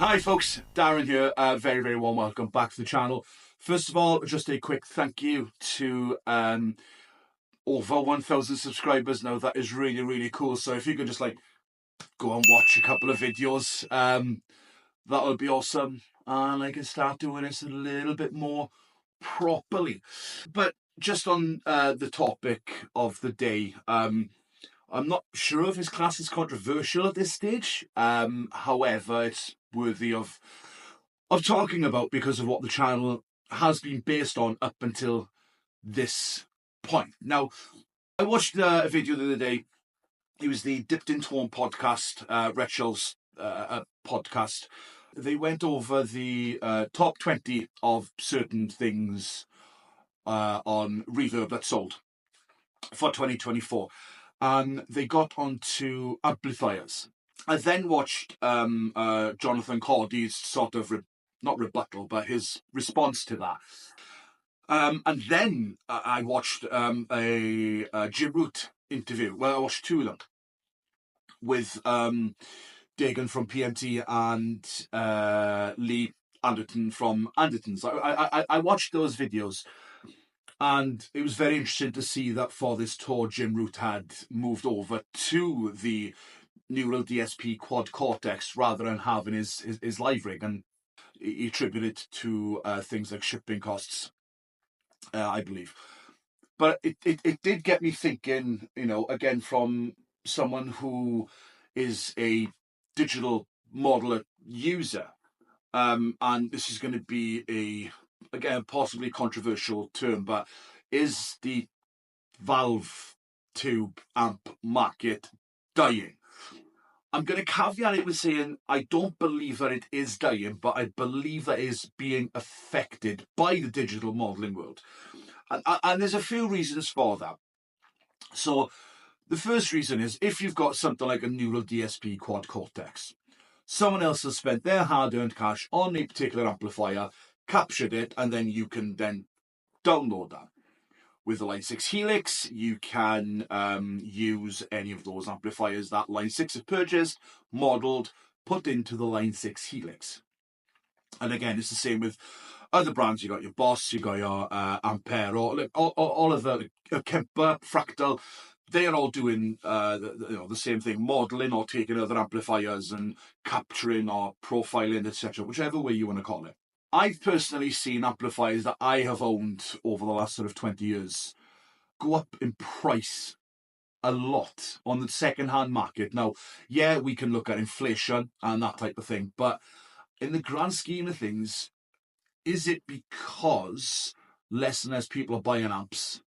Hi folks, Darren here. Very warm welcome back to the channel. First of all, just a quick thank you to over 1,000 subscribers now. That is really cool. So if you could just go and watch a couple of videos, that would be awesome. And I can start doing this a little bit more properly. But just on the topic of the day, I'm not sure if his class is controversial at this stage. However, it's worthy of talking about because of what the channel has been based on up until this point. Now, I watched a video the other day. It was the Dipped in Tone podcast, Rachel's podcast. They went over the top 20 of certain things on Reverb that sold for 2024. And they got onto amplifiers. I then watched Jonathan Cordy's sort of, not rebuttal, but his response to that. And then I watched a Jim Root interview. Well, I watched two of them with Dagan from PMT and Lee Anderton from Anderton's. I watched those videos. And it was very interesting to see that for this tour, Jim Root had moved over to the Neural DSP Quad Cortex rather than having his live rig. And he attributed it to things like shipping costs, I believe. But it did get me thinking, again, from someone who is a digital modeler user. And this is going to be again, possibly controversial term, but is the valve tube amp market dying? I'm going to caveat it with saying I don't believe that it is dying, but I believe that it is being affected by the digital modeling world. And there's a few reasons for that. So the first reason is if you've got something like a Neural DSP Quad Cortex, someone else has spent their hard-earned cash on a particular amplifier, captured it, and then you can then download that. With the Line 6 Helix, you can use any of those amplifiers that Line 6 has purchased, modelled, put into the Line 6 Helix. And again, it's the same with other brands. You got your Boss, you got your Ampere, all of the Kemper, Fractal. They are all doing the same thing, modelling or taking other amplifiers and capturing or profiling, etc., whichever way you want to call it. I've personally seen amplifiers that I have owned over the last sort of 20 years go up in price a lot on the second-hand market. Now, yeah, we can look at inflation and that type of thing, but in the grand scheme of things, is it because less and less people are buying amps,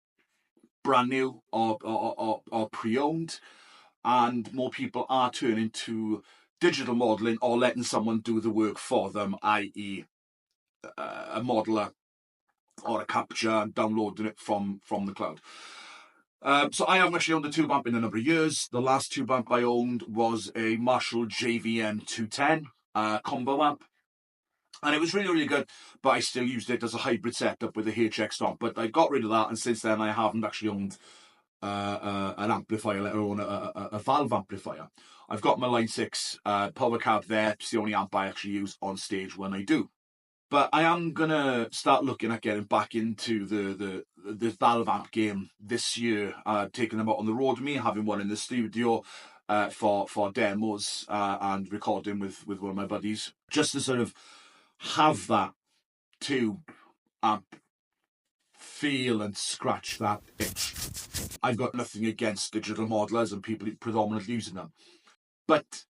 brand new or pre-owned, and more people are turning to digital modeling or letting someone do the work for them, i.e. a modeler or a capture and downloading it from the cloud. So I haven't actually owned a tube amp in a number of years. The last tube amp I owned was a Marshall JVM 210 combo amp. And it was really good, but I still used it as a hybrid setup with a HX stomp. But I got rid of that, and since then I haven't actually owned an amplifier, let alone a valve amplifier. I've got my Line 6 power cab there. It's the only amp I actually use on stage when I do. But I am going to start looking at getting back into the valve amp game this year, taking them out on the road with me, having one in the studio for demos and recording with one of my buddies, just to sort of have that tube amp feel and scratch that itch. I've got nothing against digital modelers and people predominantly using them. But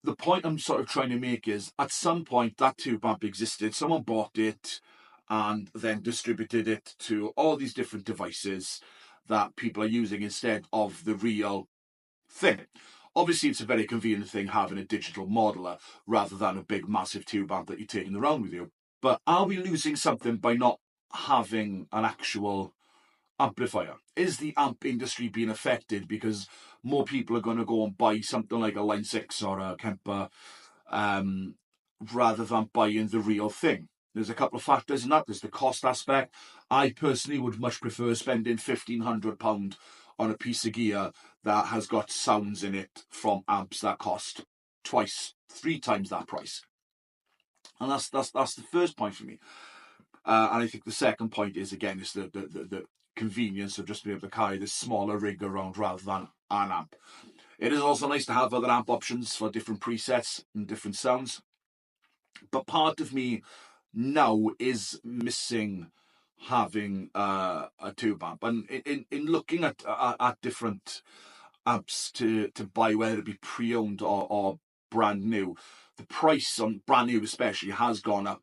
the point I'm sort of trying to make is at some point that tube amp existed, someone bought it and then distributed it to all these different devices that people are using instead of the real thing. Obviously, it's a very convenient thing having a digital modeler rather than a big massive tube amp that you're taking around with you. But are we losing something by not having an actual amplifier? Is the amp industry being affected because more people are going to go and buy something like a Line 6 or a Kemper rather than buying the real thing? There's a couple of factors in that. There's the cost aspect. I personally would much prefer spending £1,500 on a piece of gear that has got sounds in it from amps that cost twice, 3 times that price. And that's the first point for me. And I think the second point is, again, it's the convenience of just being able to carry this smaller rig around rather than an amp. It is also nice to have other amp options for different presets and different sounds. But part of me now is missing having a tube amp. And in looking at different amps to buy, whether it be pre-owned or brand new, the price on brand new especially has gone up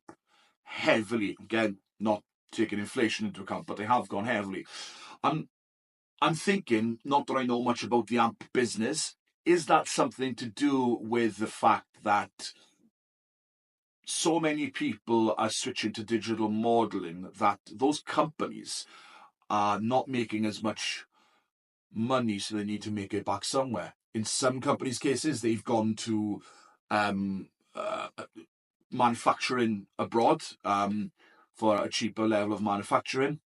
heavily. Again, not taking inflation into account, but they have gone heavily. I'm thinking, not that I know much about the amp business, is that something to do with the fact that so many people are switching to digital modeling that those companies are not making as much money, so they need to make it back somewhere? In some companies' cases, they've gone to manufacturing abroad for a cheaper level of manufacturing,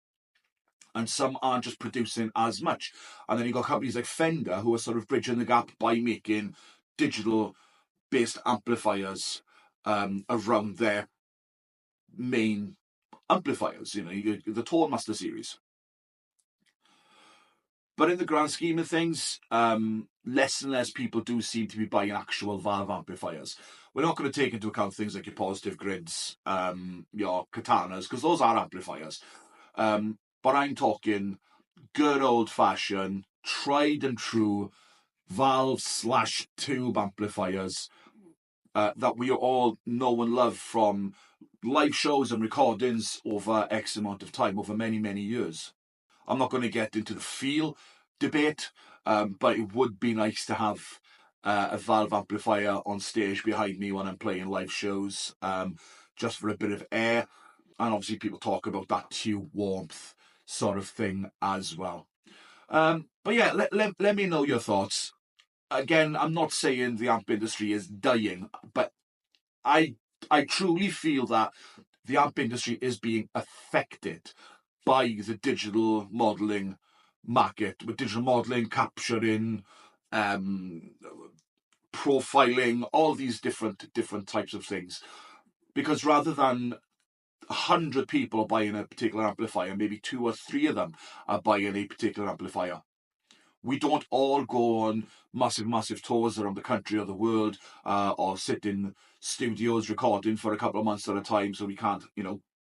and some aren't just producing as much. And then you've got companies like Fender who are sort of bridging the gap by making digital-based amplifiers around their main amplifiers, the Tourmaster series. But in the grand scheme of things, less and less people do seem to be buying actual valve amplifiers. We're not going to take into account things like your positive grids, your katanas, because those are amplifiers. But I'm talking good old-fashioned, tried and true valve/tube amplifiers that we all know and love from live shows and recordings over X amount of time, over many, many years. I'm not going to get into the feel debate, but it would be nice to have a valve amplifier on stage behind me when I'm playing live shows, just for a bit of air. And obviously people talk about that tube warmth sort of thing as well. But yeah, let me know your thoughts. Again, I'm not saying the amp industry is dying, but I truly feel that the amp industry is being affected by the digital modeling market, with digital modeling, capturing, profiling, all these different types of things. Because rather than 100 people buying a particular amplifier, maybe 2 or 3 of them are buying a particular amplifier. We don't all go on massive tours around the country or the world, or sit in studios recording for a couple of months at a time, so we can't,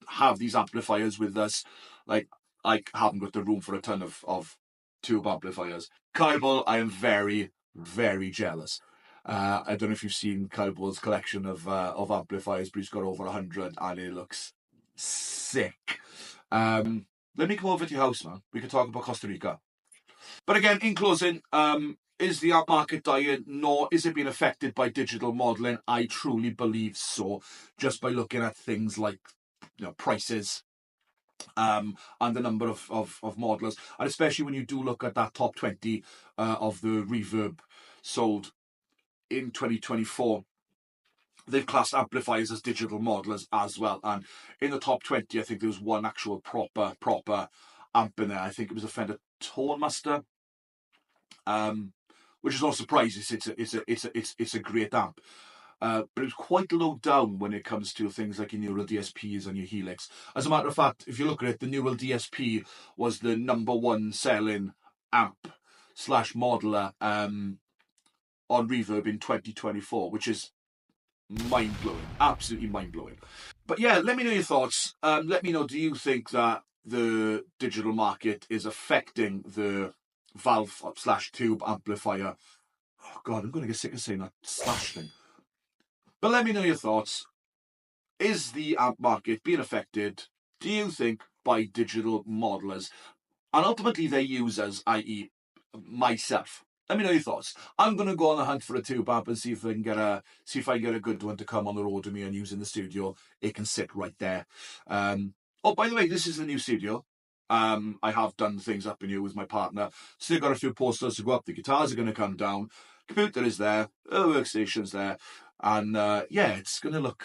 have these amplifiers with us. Like, I haven't got the room for a ton of tube amplifiers. Kyle, I am very, very jealous. I don't know if you've seen Kyle's collection of amplifiers, but he's got over 100 and it looks sick. Let me come over to your house, man. We could talk about Costa Rica. But again, in closing, is the amp market dying? No. Is it being affected by digital modeling? I truly believe so, just by looking at things like prices and the number of modelers. And especially when you do look at that top 20 of the Reverb sold in 2024, they've classed amplifiers as digital modelers as well. And in the top 20, I think there was one actual proper amp in there. I think it was a Fender Tourmaster, which is not surprising. It's a great amp. But it's quite low down when it comes to things like your neural DSPs and your Helix. As a matter of fact, if you look at it, the neural DSP was the #1 selling amp/modeler on Reverb in 2024, which is mind-blowing, absolutely mind-blowing. But yeah, let me know your thoughts. Let me know, do you think that the digital market is affecting the valve/tube amplifier? Oh God, I'm going to get sick of saying that slash thing. But let me know your thoughts. Is the amp market being affected, do you think, by digital modelers? And ultimately their users, i.e. myself. Let me know your thoughts. I'm going to go on the hunt for a tube amp and see if I can get a good one to come on the road with me and use in the studio. It can sit right there. Oh, by the way, this is the new studio. I have done things up in here with my partner. Still got a few posters to go up. The guitars are going to come down. Computer is there. The workstation's there. And yeah, it's going to look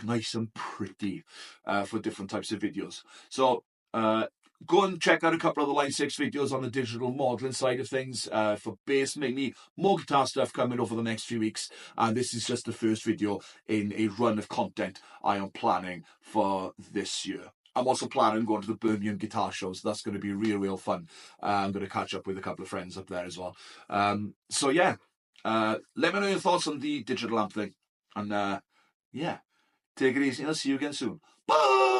nice and pretty for different types of videos. So go and check out a couple of the Line 6 videos on the digital modelling side of things for bass, mainly more guitar stuff coming over the next few weeks. And this is just the first video in a run of content I am planning for this year. I'm also planning on going to the Birmingham guitar shows. So that's going to be real fun. I'm going to catch up with a couple of friends up there as well. So yeah, let me know your thoughts on the digital amp thing. And yeah, take it easy and I'll see you again soon. Bye!